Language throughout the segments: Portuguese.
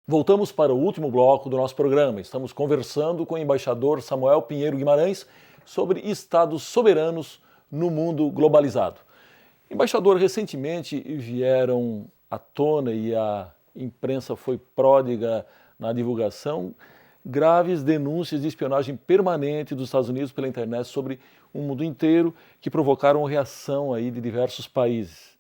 Voltamos para o último bloco do nosso programa. Estamos conversando com o embaixador Samuel Pinheiro Guimarães sobre estados soberanos no mundo globalizado. Embaixador, recentemente vieram à tona e a imprensa foi pródiga na divulgação graves denúncias de espionagem permanente dos Estados Unidos pela internet sobre o mundo inteiro que provocaram reação aí de diversos países.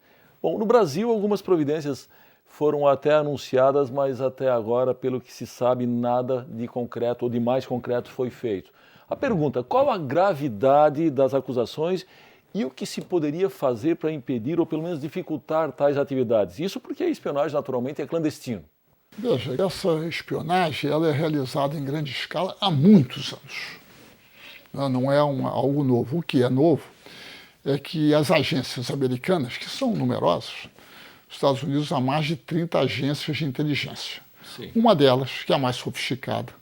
Bom, no Brasil algumas providências foram até anunciadas, mas até agora, pelo que se sabe, nada de concreto ou de mais concreto foi feito. A pergunta: qual a gravidade das acusações e o que se poderia fazer para impedir ou pelo menos dificultar tais atividades? Isso porque a espionagem naturalmente é clandestina. Veja, essa espionagem ela é realizada em grande escala há muitos anos. Não é algo novo. O que é novo é que as agências americanas, que são numerosas, os Estados Unidos há mais de 30 agências de inteligência. Sim. Uma delas, que é a mais sofisticada,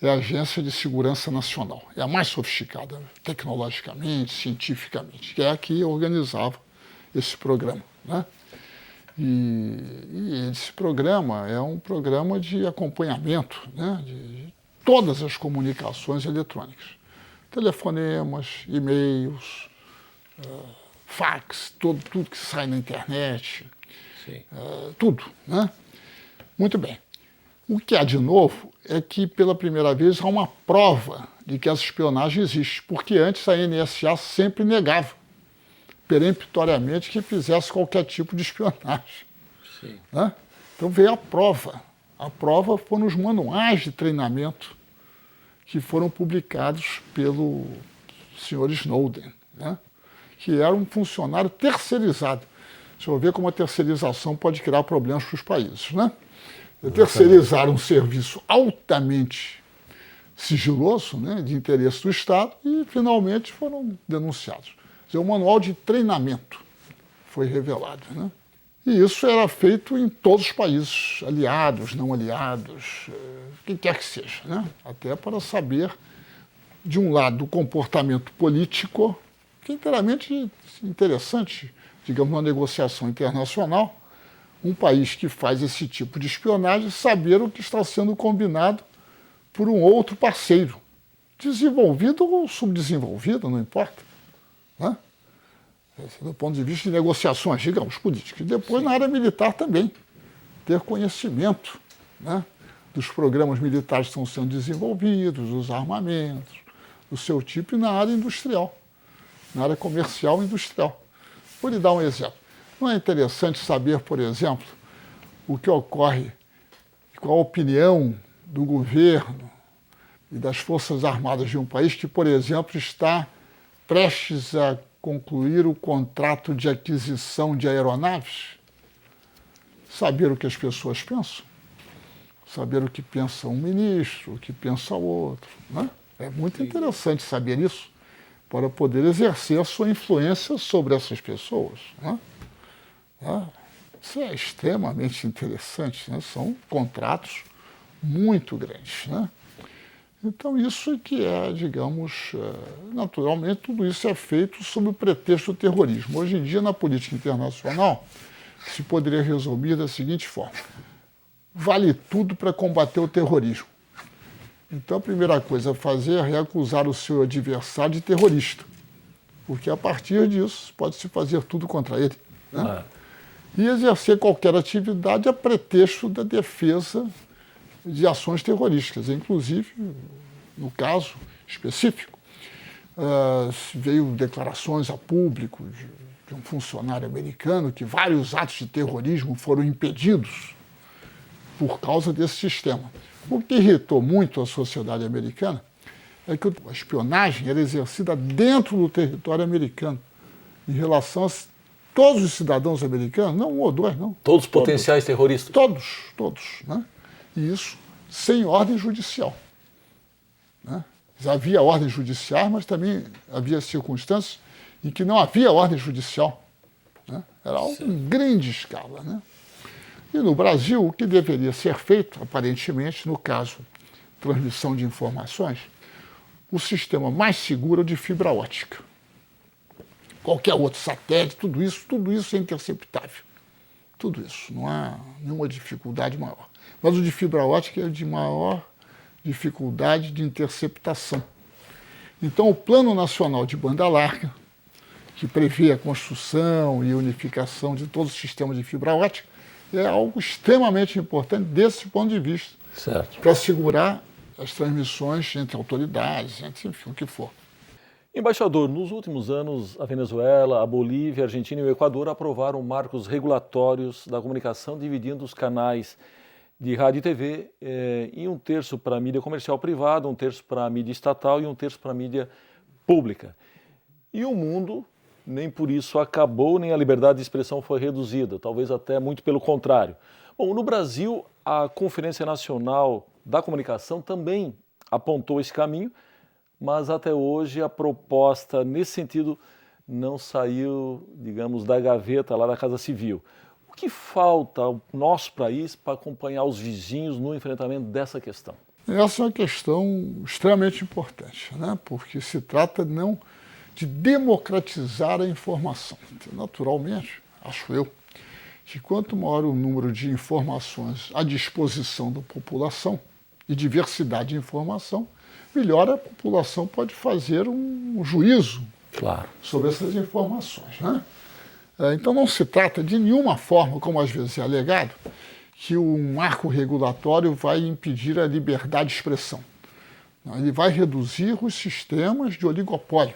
é a Agência de Segurança Nacional. É a mais sofisticada, tecnologicamente, cientificamente, que é a que organizava esse programa, né? E esse programa é um programa de acompanhamento, né, de todas as comunicações eletrônicas. Telefonemas, e-mails, fax, tudo que sai na internet. Tudo, né? Muito bem. O que há de novo é que, pela primeira vez, há uma prova de que essa espionagem existe, porque antes a NSA sempre negava, peremptoriamente, que fizesse qualquer tipo de espionagem. Sim. Né? Então veio a prova. A prova foi nos manuais de treinamento que foram publicados pelo senhor Snowden, né? Que era um funcionário terceirizado. Você vai ver como a terceirização pode criar problemas para os países, né? Terceirizaram um serviço altamente sigiloso, né, de interesse do Estado, e finalmente foram denunciados. Quer dizer, o manual de treinamento foi revelado, né? E isso era feito em todos os países, aliados, não aliados, quem quer que seja, né? Até para saber, de um lado, o comportamento político, que é inteiramente interessante, digamos, numa negociação internacional, um país que faz esse tipo de espionagem saber o que está sendo combinado por um outro parceiro, desenvolvido ou subdesenvolvido, não importa, né? Do ponto de vista de negociações, digamos, políticas. Depois, sim, na área militar também, ter conhecimento, né, dos programas militares que estão sendo desenvolvidos, dos armamentos, do seu tipo, e na área industrial, na área comercial e industrial. Vou lhe dar um exemplo. Não é interessante saber, por exemplo, o que ocorre, qual a opinião do governo e das Forças Armadas de um país que, por exemplo, está prestes a concluir o contrato de aquisição de aeronaves? Saber o que as pessoas pensam, saber o que pensa um ministro, o que pensa o outro, né? É muito interessante saber isso para poder exercer a sua influência sobre essas pessoas, né? Isso é extremamente interessante, né? São contratos muito grandes, né? Então, isso que é, digamos, naturalmente, tudo isso é feito sob o pretexto do terrorismo. Hoje em dia, na política internacional, se poderia resumir da seguinte forma: vale tudo para combater o terrorismo. Então, a primeira coisa a fazer é acusar o seu adversário de terrorista, porque a partir disso pode-se fazer tudo contra ele, né? E exercer qualquer atividade a pretexto da defesa de ações terrorísticas. Inclusive, no caso específico, veio declarações a público de um funcionário americano que vários atos de terrorismo foram impedidos por causa desse sistema. O que irritou muito a sociedade americana é que a espionagem era exercida dentro do território americano, em relação a todos os cidadãos americanos, não um ou dois, não. Todos potenciais terroristas? Todos, né? E isso sem ordem judicial, né? Havia ordem judicial, mas também havia circunstâncias em que não havia ordem judicial, né? Era algo em grande escala, né? E no Brasil, o que deveria ser feito, aparentemente, no caso transmissão de informações, o sistema mais seguro é o de fibra ótica. Qualquer outro satélite, tudo isso é interceptável. Tudo isso, não há nenhuma dificuldade maior. Mas o de fibra ótica é de maior dificuldade de interceptação. Então, o Plano Nacional de Banda Larga, que prevê a construção e unificação de todo o sistema de fibra ótica, é algo extremamente importante desse ponto de vista, para assegurar as transmissões entre autoridades, entre enfim, o que for. Embaixador, nos últimos anos, a Venezuela, a Bolívia, a Argentina e o Equador aprovaram marcos regulatórios da comunicação, dividindo os canais de rádio e TV em um terço para a mídia comercial privada, um terço para a mídia estatal e um terço para a mídia pública. E o mundo nem por isso acabou, nem a liberdade de expressão foi reduzida, talvez até muito pelo contrário. Bom, no Brasil, a Conferência Nacional da Comunicação também apontou esse caminho, mas até hoje a proposta nesse sentido não saiu, digamos, da gaveta lá da Casa Civil. O que falta ao nosso país para acompanhar os vizinhos no enfrentamento dessa questão? Essa é uma questão extremamente importante, né? Porque se trata não de democratizar a informação. Naturalmente, acho eu, que quanto maior o número de informações à disposição da população e diversidade de informação, melhor a população pode fazer um juízo sobre essas informações, né? Então não se trata de nenhuma forma, como às vezes é alegado, que o marco regulatório vai impedir a liberdade de expressão. Ele vai reduzir os sistemas de oligopólio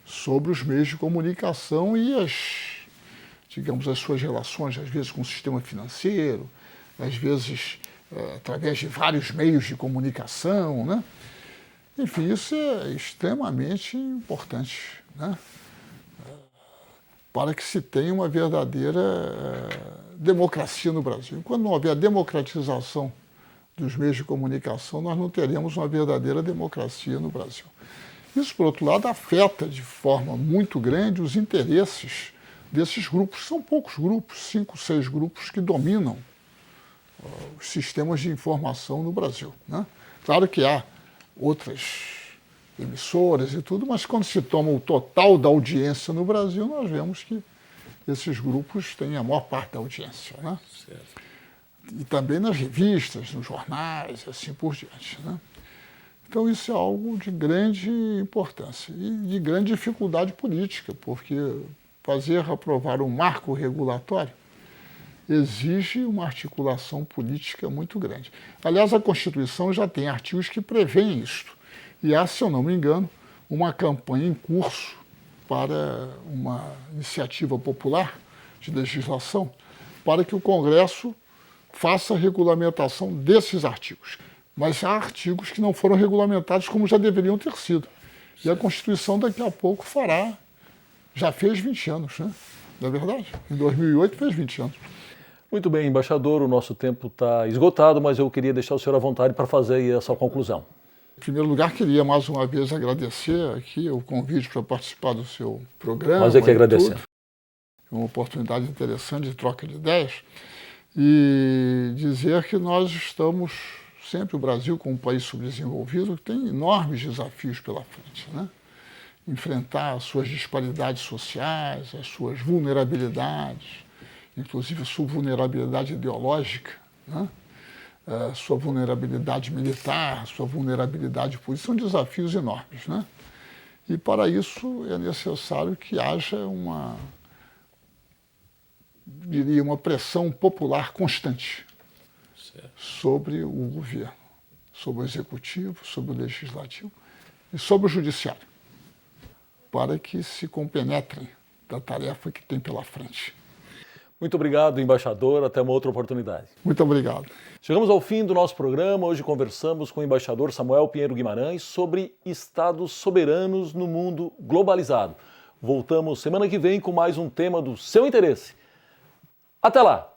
sobre os meios de comunicação e as suas relações, às vezes com o sistema financeiro, às vezes através de vários meios de comunicação, né? Enfim, isso é extremamente importante, né? Para que se tenha uma verdadeira democracia no Brasil. Enquanto não houver a democratização dos meios de comunicação, nós não teremos uma verdadeira democracia no Brasil. Isso, por outro lado, afeta de forma muito grande os interesses desses grupos. São poucos grupos, 5, 6 grupos que dominam os sistemas de informação no Brasil, né? Claro que há outras emissoras e tudo, mas quando se toma o total da audiência no Brasil, nós vemos que esses grupos têm a maior parte da audiência, né? Certo. E também nas revistas, nos jornais, assim por diante, né? Então isso é algo de grande importância e de grande dificuldade política, porque aprovar um marco regulatório exige uma articulação política muito grande. Aliás, a Constituição já tem artigos que prevêem isto. E há, se eu não me engano, uma campanha em curso para uma iniciativa popular de legislação para que o Congresso faça a regulamentação desses artigos. Mas há artigos que não foram regulamentados como já deveriam ter sido. E a Constituição daqui a pouco já fez 20 anos, né? Não é verdade? Em 2008 fez 20 anos. Muito bem, embaixador, o nosso tempo está esgotado, mas eu queria deixar o senhor à vontade para fazer aí a sua conclusão. Em primeiro lugar, queria mais uma vez agradecer aqui o convite para participar do seu programa. Nós é que agradecemos. É uma oportunidade interessante de troca de ideias e dizer que nós estamos sempre, o Brasil como um país subdesenvolvido, que tem enormes desafios pela frente, né? Enfrentar as suas disparidades sociais, as suas vulnerabilidades, inclusive a sua vulnerabilidade ideológica, né? A sua vulnerabilidade militar, a sua vulnerabilidade política, são desafios enormes, né? E para isso é necessário que haja uma pressão popular constante sobre o governo, sobre o executivo, sobre o legislativo e sobre o judiciário, para que se compenetrem da tarefa que tem pela frente. Muito obrigado, embaixador. Até uma outra oportunidade. Muito obrigado. Chegamos ao fim do nosso programa. Hoje conversamos com o embaixador Samuel Pinheiro Guimarães sobre estados soberanos no mundo globalizado. Voltamos semana que vem com mais um tema do seu interesse. Até lá!